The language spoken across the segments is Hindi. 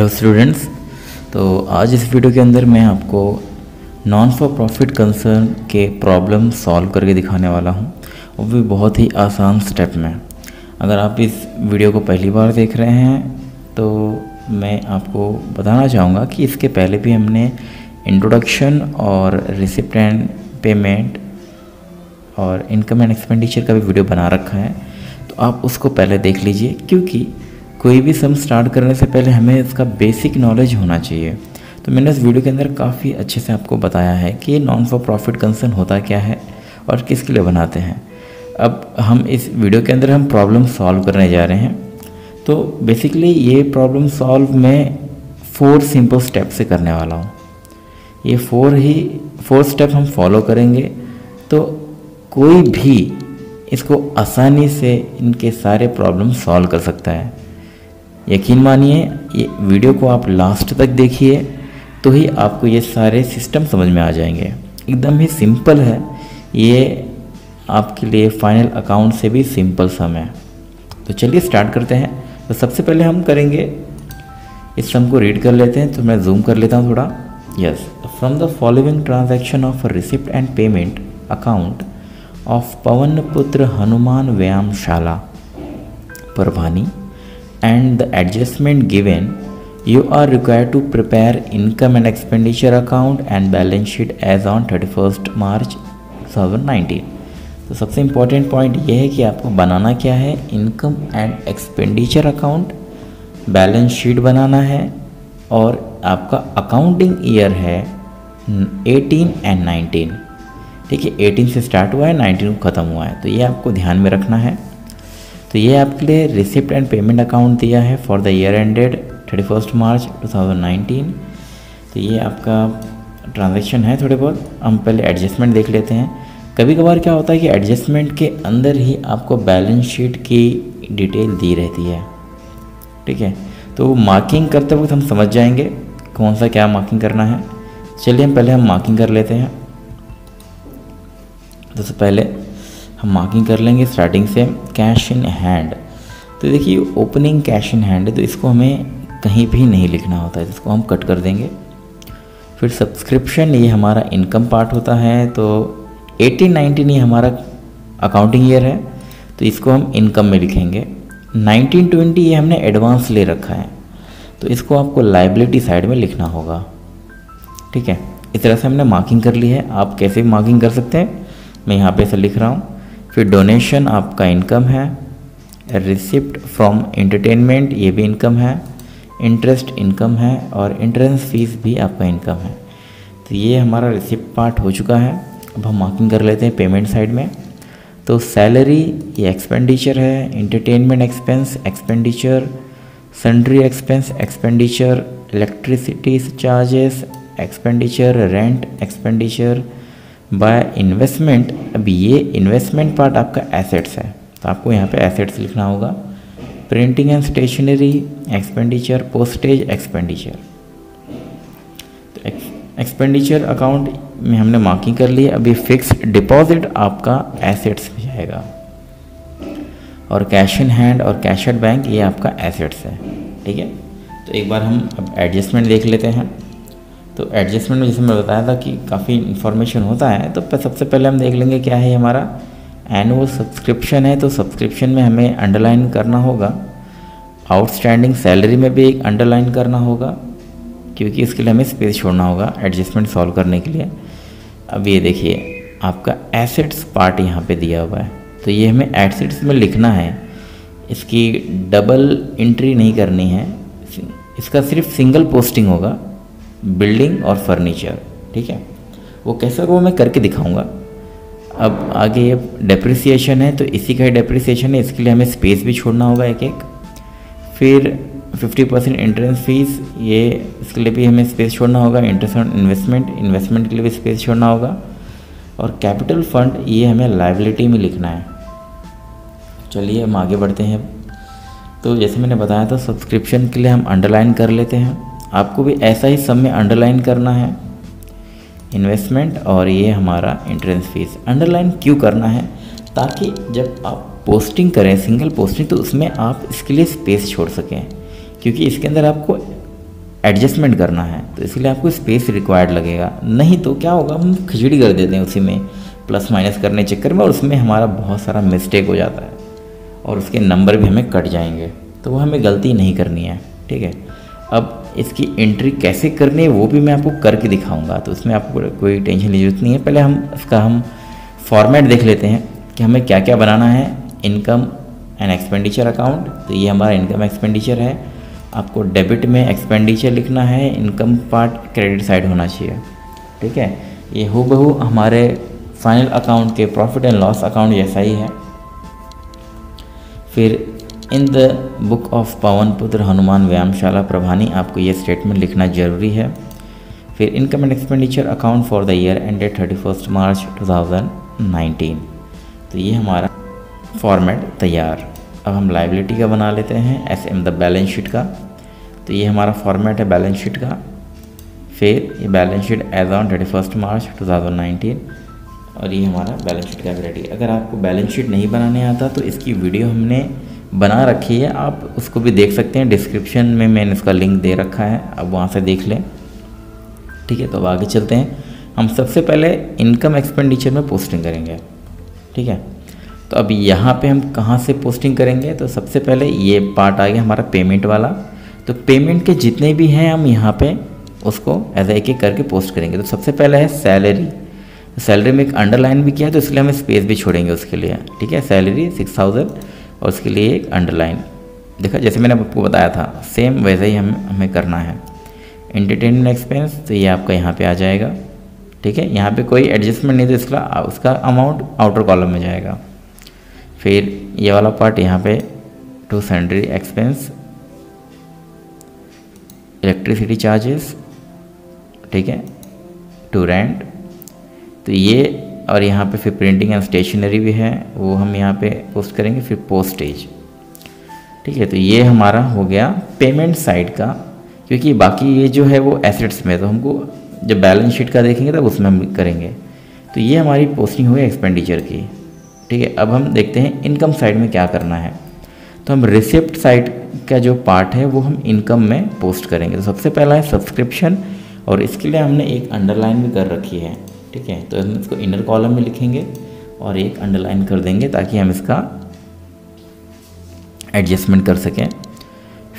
Hello students. तो आज इस वीडियो के अंदर मैं आपको नॉन फॉर प्रॉफिट कंसर्न के प्रॉब्लम सॉल्व करके दिखाने वाला हूं, वो भी बहुत ही आसान स्टेप में। अगर आप इस वीडियो को पहली बार देख रहे हैं तो मैं आपको बताना चाहूँगा कि इसके पहले भी हमने इंट्रोडक्शन और रिसिप्ट एंड पेमेंट और इनकम एंड एक्सपेंडिचर का भी वीडियो बना रखा है, तो आप उसको पहले देख लीजिए, क्योंकि कोई भी सम स्टार्ट करने से पहले हमें इसका बेसिक नॉलेज होना चाहिए। तो मैंने इस वीडियो के अंदर काफ़ी अच्छे से आपको बताया है कि नॉन फॉर प्रॉफिट कंसर्न होता क्या है और किसके लिए बनाते हैं। अब हम इस वीडियो के अंदर हम प्रॉब्लम सॉल्व करने जा रहे हैं। तो बेसिकली ये प्रॉब्लम सॉल्व मैं 4 सिंपल स्टेप से करने वाला हूँ। ये 4 स्टेप हम फॉलो करेंगे तो कोई भी इसको आसानी से इनके सारे प्रॉब्लम सॉल्व कर सकता है। यकीन मानिए, ये वीडियो को आप लास्ट तक देखिए तो ही आपको ये सारे सिस्टम समझ में आ जाएंगे। एकदम ही सिंपल है, ये आपके लिए फाइनल अकाउंट से भी सिंपल सम है। तो चलिए स्टार्ट करते हैं। तो सबसे पहले हम करेंगे, इस सम को रीड कर लेते हैं। तो मैं जूम कर लेता हूँ थोड़ा। Yes, from the following transaction of receipt and payment account of Pawan Putra Hanuman व्यायामशाला Parbhani and the adjustment given, you are required to prepare income and expenditure account and balance sheet as on 31st March 2019। तो सबसे इम्पोर्टेंट पॉइंट ये है कि आपको बनाना क्या है, income and expenditure account, balance sheet बनाना है, और आपका अकाउंटिंग ईयर है 18 एंड 19। ठीक है, 18 से स्टार्ट हुआ है, 19 को ख़त्म हुआ है, तो ये आपको ध्यान में रखना है। तो ये आपके लिए रिसिप्ट एंड पेमेंट अकाउंट दिया है फॉर द ईयर एंडेड 31 मार्च 2019। तो ये आपका ट्रांजैक्शन है। थोड़े बहुत हम पहले एडजस्टमेंट देख लेते हैं। कभी कभार क्या होता है कि एडजस्टमेंट के अंदर ही आपको बैलेंस शीट की डिटेल दी रहती है। ठीक है, तो मार्किंग करते वक्त हम समझ जाएंगे कौन सा क्या मार्किंग करना है। चलिए हम पहले मार्किंग कर लेते हैं। तो पहले हम मार्किंग कर लेंगे स्टार्टिंग से कैश इन हैंड। तो देखिए ओपनिंग कैश इन हैंड है, तो इसको हमें कहीं भी नहीं लिखना होता है, इसको हम कट कर देंगे। फिर सब्सक्रिप्शन, ये हमारा इनकम पार्ट होता है। तो 18-19 ये हमारा अकाउंटिंग ईयर है, तो इसको हम इनकम में लिखेंगे। 19-20 ये हमने एडवांस ले रखा है, तो इसको आपको लाइबिलिटी साइड में लिखना होगा। ठीक है, इस तरह से हमने मार्किंग कर ली है। आप कैसे भी मार्किंग कर सकते हैं, मैं यहाँ पे ऐसे लिख रहा हूँ। फिर डोनेशन आपका इनकम है, रिसिप्ट फ्रॉम एंटरटेनमेंट ये भी इनकम है, इंटरेस्ट इनकम है, और एंट्रेंस फीस भी आपका इनकम है। तो ये हमारा रिसिप्ट पार्ट हो चुका है। अब हम मार्किंग कर लेते हैं पेमेंट साइड में। तो सैलरी ये एक्सपेंडिचर है, entertainment expense expenditure, sundry expense expenditure, electricity charges expenditure, rent expenditure, by investment. अब ये इन्वेस्टमेंट पार्ट आपका एसेट्स है, तो आपको यहाँ पे एसेट्स लिखना होगा। Printing and stationery expenditure, postage expenditure. तो एक्सपेंडिचर अकाउंट में हमने मार्किंग कर ली है। अभी फिक्स्ड डिपॉजिट आपका एसेट्स में जाएगा, और कैश इन हैंड और कैश एट बैंक ये आपका एसेट्स है। ठीक है, तो एक बार हम अब एडजस्टमेंट देख लेते हैं। तो एडजस्टमेंट में जैसे मैं बताया था कि काफ़ी इन्फॉर्मेशन होता है, तो सबसे पहले हम देख लेंगे क्या है हमारा एनुअल सब्सक्रिप्शन है। तो सब्सक्रिप्शन में हमें अंडरलाइन करना होगा। आउटस्टैंडिंग सैलरी में भी एक अंडरलाइन करना होगा, क्योंकि इसके लिए हमें स्पेस छोड़ना होगा एडजस्टमेंट सॉल्व करने के लिए। अब ये देखिए आपका एसेट्स पार्ट यहाँ पे दिया हुआ है, तो ये हमें एसेट्स में लिखना है। इसकी डबल एंट्री नहीं करनी है, इसका सिर्फ सिंगल पोस्टिंग होगा, बिल्डिंग और फर्नीचर। ठीक है, वो कैसे होगा वो मैं करके दिखाऊंगा। अब आगे ये डेप्रिसिएशन है, तो इसी का ही डेप्रिसिएशन है, इसके लिए हमें स्पेस भी छोड़ना होगा एक एक। फिर 50% एंट्रेंस फीस, ये इसके लिए भी हमें स्पेस छोड़ना होगा। इंटरेस्ट ऑन इन्वेस्टमेंट के लिए भी स्पेस छोड़ना होगा। और कैपिटल फंड ये हमें लायबिलिटी में लिखना है। चलिए हम आगे बढ़ते हैं। तो जैसे मैंने बताया था सब्सक्रिप्शन के लिए हम अंडरलाइन कर लेते हैं। आपको भी ऐसा ही सब में अंडरलाइन करना है, इन्वेस्टमेंट और ये हमारा एंट्रेंस फीस। अंडरलाइन क्यों करना है, ताकि जब आप पोस्टिंग करें सिंगल पोस्टिंग तो उसमें आप इसके लिए स्पेस छोड़ सकें, क्योंकि इसके अंदर आपको एडजस्टमेंट करना है तो इसलिए आपको स्पेस रिक्वायर्ड लगेगा, नहीं तो क्या होगा हम खिचड़ी कर देते हैं उसी में प्लस माइनस करने चक्कर में, और उसमें हमारा बहुत सारा मिस्टेक हो जाता है और उसके नंबर भी हमें कट जाएंगे, तो वो हमें गलती नहीं करनी है। ठीक है, अब इसकी एंट्री कैसे करनी है वो भी मैं आपको करके दिखाऊंगा, तो उसमें आपको कोई टेंशन की जरूरत नहीं है। पहले हम फॉर्मेट देख लेते हैं कि हमें क्या क्या बनाना है। इनकम एंड एक्सपेंडिचर अकाउंट, तो ये हमारा इनकम एक्सपेंडिचर है। आपको डेबिट में एक्सपेंडिचर लिखना है, इनकम पार्ट क्रेडिट साइड होना चाहिए। ठीक है, ये हूबहू हमारे फाइनल अकाउंट के प्रॉफिट एंड लॉस अकाउंट जैसा ही है। फिर in the book of Pawan Putra Hanuman व्यायामशाला प्रभानी, आपको ये स्टेटमेंट लिखना जरूरी है। फिर income and expenditure account for the year ended 31 मार्च 2019, तो ये हमारा फॉर्मेट तैयार। अब हम लाइबिलिटी का बना लेते हैं, SM द बैलेंस शीट का, तो ये हमारा फॉर्मेट है बैलेंस शीट का। फिर ये बैलेंस शीट एज ऑन 31 मार्च 2019, और ये हमारा बैलेंस शीट का रेडी। अगर आपको बैलेंस शीट नहीं बनाने आता तो इसकी वीडियो हमने बना रखी है, आप उसको भी देख सकते हैं, डिस्क्रिप्शन में मैंने इसका लिंक दे रखा है, आप वहाँ से देख लें। ठीक है, तो अब आगे चलते हैं। हम सबसे पहले इनकम एक्सपेंडिचर में पोस्टिंग करेंगे। ठीक है, तो अब यहाँ पे हम कहाँ से पोस्टिंग करेंगे, तो सबसे पहले ये पार्ट आ गया हमारा पेमेंट वाला। तो पेमेंट के जितने भी हैं हम यहाँ पे उसको एज एक एक करके पोस्ट करेंगे। तो सबसे पहले है सैलरी, सैलरी में एक अंडरलाइन भी किया है तो इसलिए हम स्पेस भी छोड़ेंगे उसके लिए। ठीक है, सैलरी 6000 और उसके लिए एक अंडरलाइन, देखा जैसे मैंने आपको बताया था सेम वैसे ही हमें करना है। एंटरटेनमेंट एक्सपेंस, तो ये आपका यहाँ पे आ जाएगा। ठीक है, यहाँ पे कोई एडजस्टमेंट नहीं, तो उसका अमाउंट आउटर कॉलम में जाएगा। फिर ये वाला पार्ट यहाँ पे to salary expense, electricity charges, ठीक है, टू रेंट, तो ये, और यहाँ पे फिर प्रिंटिंग एंड स्टेशनरी भी है वो हम यहाँ पे पोस्ट करेंगे। फिर पोस्टेज। ठीक है, तो ये हमारा हो गया पेमेंट साइड का, क्योंकि बाकी ये जो है वो एसेट्स में, तो हमको जब बैलेंस शीट का देखेंगे तब उसमें हम करेंगे। तो ये हमारी पोस्टिंग हुई एक्सपेंडिचर की। ठीक है, अब हम देखते हैं इनकम साइड में क्या करना है। तो हम रिसिप्ट साइड का जो पार्ट है वो हम इनकम में पोस्ट करेंगे। तो सबसे पहला है सब्सक्रिप्शन, और इसके लिए हमने एक अंडरलाइन भी कर रखी है। ठीक है, तो हम इसको इनर कॉलम में लिखेंगे और एक अंडरलाइन कर देंगे ताकि हम इसका एडजस्टमेंट कर सकें।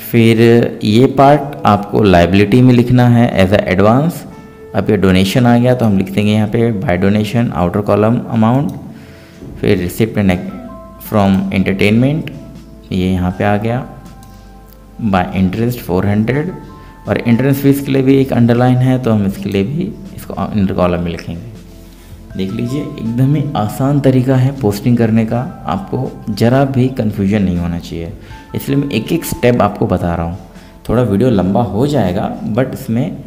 फिर ये पार्ट आपको लाइबिलिटी में लिखना है एज अ एडवांस। अब ये डोनेशन आ गया तो हम लिख देंगे यहाँ पे by donation, outer column amount. फिर रिसिप्ट फ्रॉम एंटरटेनमेंट, ये यहाँ पे आ गया। बाय इंटरेस्ट 400, और एंट्रेंस फीस के लिए भी एक अंडरलाइन है तो हम इसके लिए भी इसको इंटर कॉलम में लिखेंगे। देख लीजिए, एकदम ही आसान तरीका है पोस्टिंग करने का, आपको ज़रा भी कन्फ्यूजन नहीं होना चाहिए, इसलिए मैं एक एक स्टेप आपको बता रहा हूँ। थोड़ा वीडियो लंबा हो जाएगा बट इसमें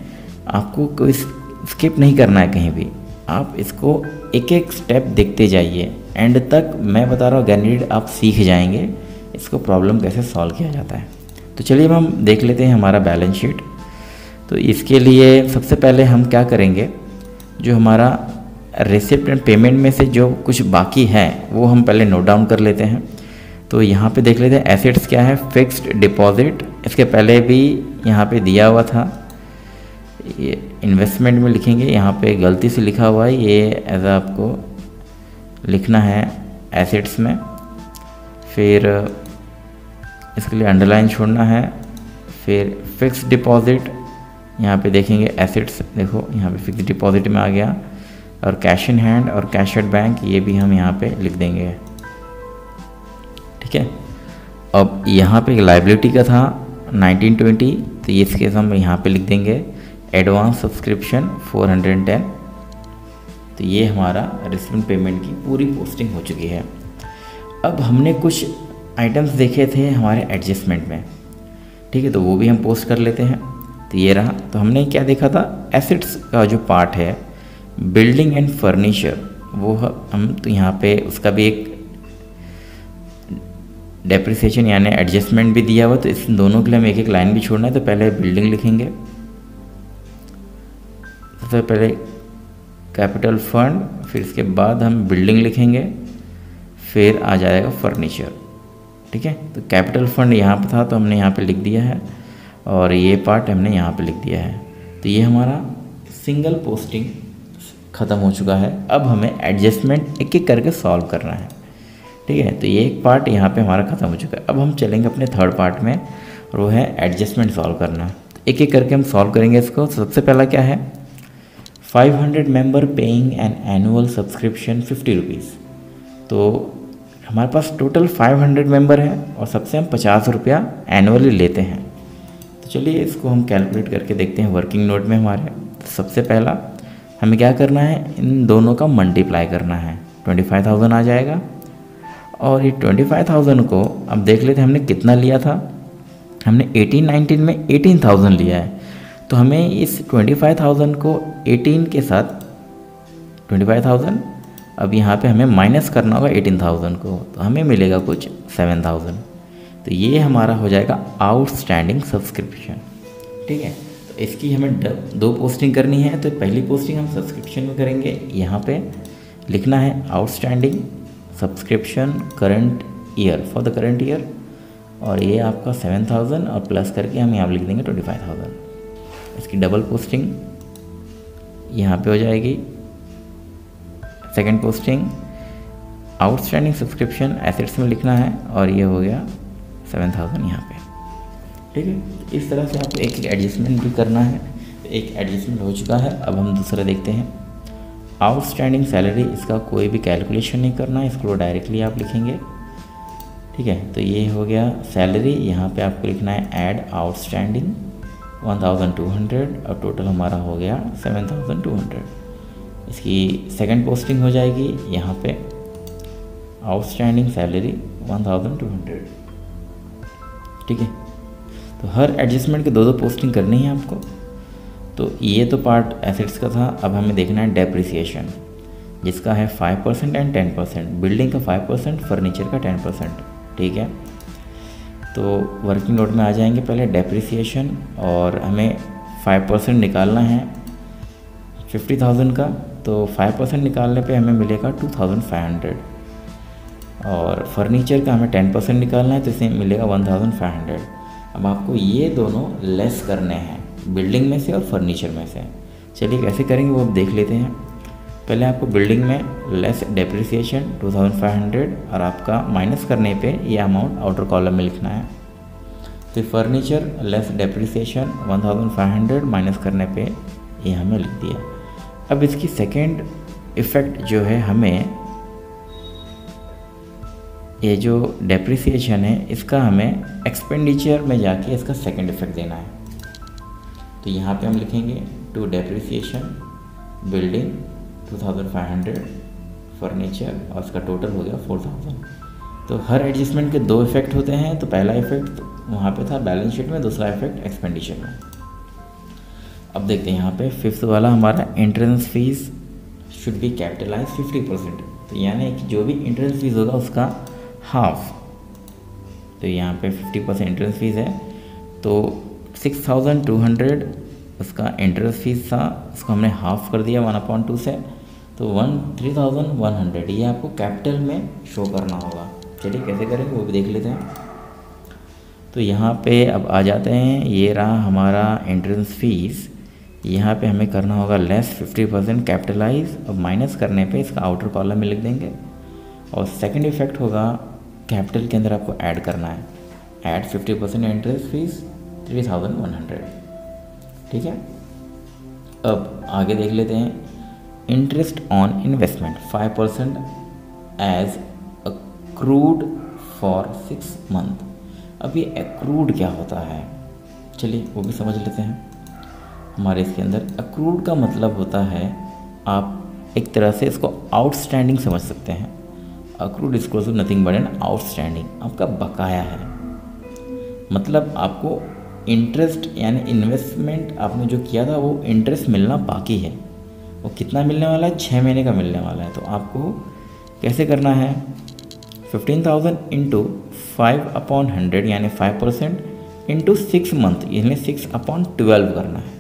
आपको कोई स्किप नहीं करना है कहीं भी, आप इसको एक एक स्टेप देखते जाइए, एंड तक मैं बता रहा हूँ गारंटीड आप सीख जाएंगे इसको प्रॉब्लम कैसे सॉल्व किया जाता है। तो चलिए हम देख लेते हैं हमारा बैलेंस शीट। तो इसके लिए सबसे पहले हम क्या करेंगे, जो हमारा रिसिप्ट एंड पेमेंट में से जो कुछ बाकी है वो हम पहले नोट डाउन कर लेते हैं। तो यहाँ पे देख लेते हैं एसेट्स क्या है, फिक्स्ड डिपॉजिट, इसके पहले भी यहाँ पे दिया हुआ था, ये इन्वेस्टमेंट में लिखेंगे, यहाँ पे गलती से लिखा हुआ है, ये एज आपको लिखना है एसेट्स में। फिर इसके लिए अंडरलाइन छोड़ना है। फिर फिक्स्ड डिपॉजिट, यहाँ पे देखेंगे एसेट्स, देखो यहाँ पे फिक्स्ड डिपॉजिट में आ गया, और कैश इन हैंड और कैश एट बैंक ये भी हम यहाँ पे लिख देंगे। ठीक है, अब यहाँ पे लाइबिलिटी का था 1920, तो ये इसके हम यहाँ पे लिख देंगे एडवांस सब्सक्रिप्शन 410। तो ये हमारा रिसिप्ट पेमेंट की पूरी पोस्टिंग हो चुकी है। अब हमने कुछ आइटम्स देखे थे हमारे एडजस्टमेंट में, ठीक है, तो वो भी हम पोस्ट कर लेते हैं। तो ये रहा, तो हमने क्या देखा था, एसेट्स का जो पार्ट है बिल्डिंग एंड फर्नीचर, वो हम तो यहाँ पे उसका भी एक डेप्रिसिएशन यानी एडजस्टमेंट भी दिया हुआ, तो इस दोनों के लिए हमें एक एक लाइन भी छोड़ना है। तो पहले बिल्डिंग लिखेंगे, सबसे पहले कैपिटल फंड, फिर इसके बाद हम बिल्डिंग लिखेंगे, फिर आ जाएगा फर्नीचर। ठीक है, तो कैपिटल फंड यहाँ पर था तो हमने यहाँ पे लिख दिया है, और ये पार्ट हमने यहाँ पे लिख दिया है। तो ये हमारा सिंगल पोस्टिंग ख़त्म हो चुका है। अब हमें एडजस्टमेंट एक एक करके सॉल्व करना है, ठीक है। तो ये एक पार्ट यहाँ पे हमारा ख़त्म हो चुका है। अब हम चलेंगे अपने थर्ड पार्ट में, और वो है एडजस्टमेंट सॉल्व करना। तो एक एक करके हम सॉल्व करेंगे इसको। सबसे पहला क्या है, 500 member paying an annual subscription 50 rupees. तो हमारे पास टोटल 500 मेंबर है और सबसे हम 50 रुपया एनुअली लेते हैं। तो चलिए इसको हम कैलकुलेट करके देखते हैं वर्किंग नोट में हमारे। सबसे पहला हमें क्या करना है, इन दोनों का मल्टीप्लाई करना है। 25,000 आ जाएगा, और ये 25,000 को अब देख लेते हैं हमने कितना लिया था। हमने 18-19 में 18,000 लिया है। तो हमें इस 25,000 को 18 के साथ 25,000 अब यहाँ पे हमें माइनस करना होगा 18,000 को, तो हमें मिलेगा कुछ 7,000। तो ये हमारा हो जाएगा आउटस्टैंडिंग सब्सक्रिप्शन, ठीक है। तो इसकी हमें दो पोस्टिंग करनी है। तो पहली पोस्टिंग हम सब्सक्रिप्शन में करेंगे। यहाँ पे लिखना है outstanding subscription current year for the current year, और ये आपका 7,000 और प्लस करके हम यहाँ लिख देंगे 25,000। इसकी डबल पोस्टिंग यहाँ पे हो जाएगी। Second posting outstanding subscription assets में लिखना है, और ये हो गया 7,000 यहाँ पे, ठीक है। इस तरह से आपको एक एक एडजस्टमेंट भी करना है। एक एडजस्टमेंट हो चुका है। अब हम दूसरा देखते हैं, आउटस्टैंडिंग सैलरी। इसका कोई भी कैलकुलेशन नहीं करना है, इसको डायरेक्टली आप लिखेंगे, ठीक है। तो ये हो गया सैलरी। यहाँ पे आपको लिखना है ऐड आउटस्टैंडिंग 1,200, और टोटल हमारा हो गया 7,200। इसकी सेकंड पोस्टिंग हो जाएगी यहाँ पे आउटस्टैंडिंग सैलरी 1,200, ठीक है। तो हर एडजस्टमेंट के दो पोस्टिंग करनी है आपको। तो ये तो पार्ट एसेट्स का था। अब हमें देखना है डेप्रिसिएशन, जिसका है 5% एंड 10%। बिल्डिंग का 5%, फर्नीचर का 10%, ठीक है। तो वर्किंग नोट में आ जाएंगे पहले डेप्रिसिएशन, और हमें 5% निकालना है 50,000 का। तो 5% निकालने पे हमें मिलेगा 2,500, और फर्नीचर का हमें 10% निकालना है, तो इसे मिलेगा 1,500। अब आपको ये दोनों लेस करने हैं, बिल्डिंग में से और फर्नीचर में से। चलिए कैसे करेंगे वो अब देख लेते हैं। पहले आपको बिल्डिंग में लेस डेप्रिसिएशन 2,500, और आपका माइनस करने पे ये अमाउंट आउटर कॉलम में लिखना है। फिर फर्नीचर लेस डेप्रिसिएशन 1,500 माइनस करने पे ये हमें लिख दिया। अब इसकी सेकेंड इफ़ेक्ट जो है, हमें ये जो डेप्रिसिएशन है इसका हमें एक्सपेंडिचर में जाके इसका सेकेंड इफ़ेक्ट देना है। तो यहाँ पे हम लिखेंगे टू डेप्रिसिएशन बिल्डिंग 2,500, फर्नीचर, और उसका टोटल हो गया 4,000। तो हर एडजस्टमेंट के दो इफेक्ट होते हैं। तो पहला इफेक्ट वहाँ पे था बैलेंस शीट में, दूसरा इफेक्ट एक्सपेंडिचर में। अब देखते हैं यहाँ पे फिफ्थ वाला हमारा entrance fees should be capitalize 50%। तो यानी कि जो भी एंट्रेंस फीस होगा उसका हाफ। तो यहाँ पे 50% एंट्रेंस फीस है, तो 6,200 उसका एंट्रेंस फीस था, उसको हमने हाफ कर दिया 1/2 से। तो 3,100 ये आपको कैपिटल में शो करना होगा। चलिए कैसे करेंगे वो भी देख लेते हैं। तो यहाँ पे अब आ जाते हैं, ये रहा हमारा एंट्रेंस फीस। यहाँ पे हमें करना होगा लेस 50% कैपिटलाइज, और माइनस करने पे इसका आउटर कॉलम में लिख देंगे। और सेकंड इफेक्ट होगा कैपिटल के अंदर आपको ऐड करना है, ऐड 50% एंट्रेंस फीस 3,100, ठीक है। अब आगे देख लेते हैं, interest on investment 5% as accrued for 6 month. अब ये अक्रूड क्या होता है, चलिए वो भी समझ लेते हैं। हमारे इसके अंदर अक्रूड का मतलब होता है, आप एक तरह से इसको आउटस्टैंडिंग समझ सकते हैं। Accrued equals to nothing but an outstanding, आपका बकाया है। मतलब आपको इंटरेस्ट यानी इन्वेस्टमेंट आपने जो किया था वो इंटरेस्ट मिलना बाकी है। वो कितना मिलने वाला है, 6 महीने का मिलने वाला है। तो आपको कैसे करना है, 15,000 इंटू 5/100 यानी 5% इंटू 6 मंथ यानी 6/12 करना है।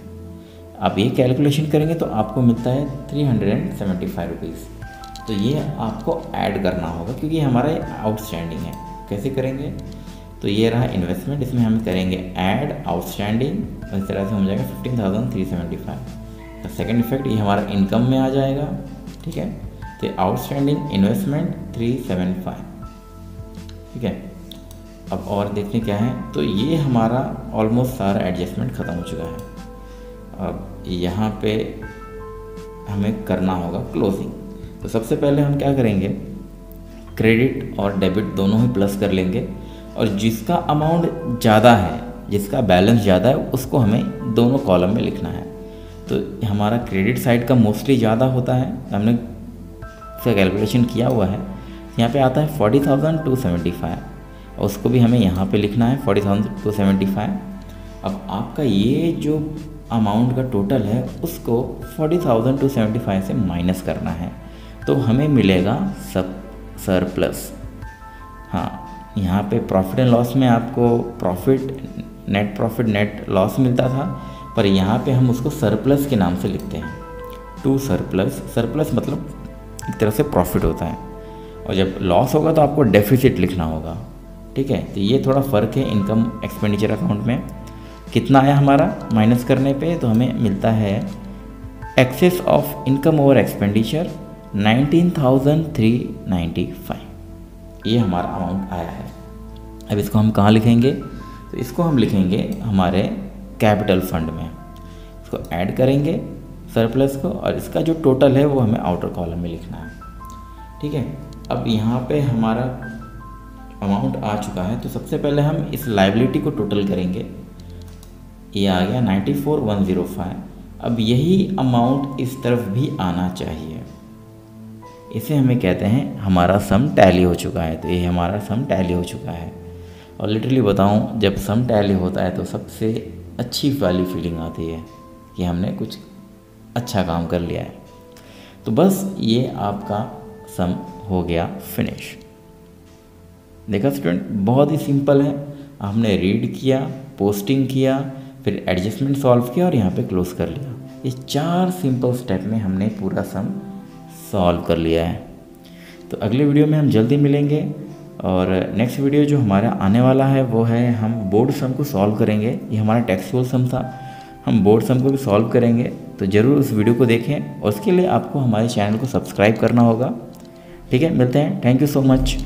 आप ये कैलकुलेशन करेंगे तो आपको मिलता है 375 रुपीज़। तो ये आपको ऐड करना होगा क्योंकि हमारा आउटस्टैंडिंग है। कैसे करेंगे, तो ये रहा इन्वेस्टमेंट, इसमें हम करेंगे ऐड आउटस्टैंडिंग, इस तरह से हो जाएगा 15,375। तो सेकेंड इफेक्ट ये हमारा इनकम में आ जाएगा, ठीक है। तो आउटस्टैंडिंग इन्वेस्टमेंट 375, ठीक है। अब और देखने क्या है, तो ये हमारा ऑलमोस्ट सारा एडजस्टमेंट ख़त्म हो चुका है। अब यहाँ पे हमें करना होगा क्लोजिंग। तो सबसे पहले हम क्या करेंगे, क्रेडिट और डेबिट दोनों ही प्लस कर लेंगे, और जिसका अमाउंट ज़्यादा है, जिसका बैलेंस ज़्यादा है, उसको हमें दोनों कॉलम में लिखना है। तो हमारा क्रेडिट साइड का मोस्टली ज़्यादा होता है, हमने उसका कैलकुलेशन किया हुआ है। यहाँ पे आता है 40,275, और उसको भी हमें यहाँ पे लिखना है 40,275। अब आपका ये जो अमाउंट का टोटल है उसको 40,275 से माइनस करना है, तो हमें मिलेगा सब सरप्लस। हाँ, यहाँ पे प्रॉफिट एंड लॉस में आपको प्रॉफिट नेट लॉस मिलता था, पर यहाँ पे हम उसको सरप्लस के नाम से लिखते हैं। टू सरप्लस मतलब एक तरह से प्रॉफिट होता है, और जब लॉस होगा तो आपको डेफिसिट लिखना होगा, ठीक है। तो ये थोड़ा फ़र्क है इनकम एक्सपेंडिचर अकाउंट में। कितना आया हमारा माइनस करने पे, तो हमें मिलता है excess of income over expenditure 19,395, ये हमारा अमाउंट आया है। अब इसको हम कहाँ लिखेंगे, तो इसको हम लिखेंगे हमारे कैपिटल फंड में। इसको ऐड करेंगे सरप्लस को, और इसका जो टोटल है वो हमें आउटर कॉलम में लिखना है, ठीक है। अब यहाँ पे हमारा अमाउंट आ चुका है, तो सबसे पहले हम इस लायबिलिटी को टोटल करेंगे। ये आ गया 94,105। अब यही अमाउंट इस तरफ भी आना चाहिए, इसे हमें कहते हैं हमारा सम टैली हो चुका है। तो ये हमारा सम टैली हो चुका है, और लिटरली बताऊं, जब सम टैली होता है तो सबसे अच्छी वाली फीलिंग आती है कि हमने कुछ अच्छा काम कर लिया है। तो बस ये आपका सम हो गया फिनिश। देखा स्टूडेंट, बहुत ही सिंपल है। हमने रीड किया, पोस्टिंग किया, फिर एडजस्टमेंट सॉल्व किया, और यहाँ पे क्लोज कर लिया। ये 4 सिंपल स्टेप में हमने पूरा सम सॉल्व कर लिया है। तो अगले वीडियो में हम जल्दी मिलेंगे, और नेक्स्ट वीडियो जो हमारा आने वाला है वो है हम बोर्ड सम को सॉल्व करेंगे। ये हमारा टेक्सुअल सम था, हम बोर्ड सम को भी सॉल्व करेंगे। तो ज़रूर उस वीडियो को देखें, और उसके लिए आपको हमारे चैनल को सब्सक्राइब करना होगा, ठीक है। मिलते हैं, थैंक यू सो मच।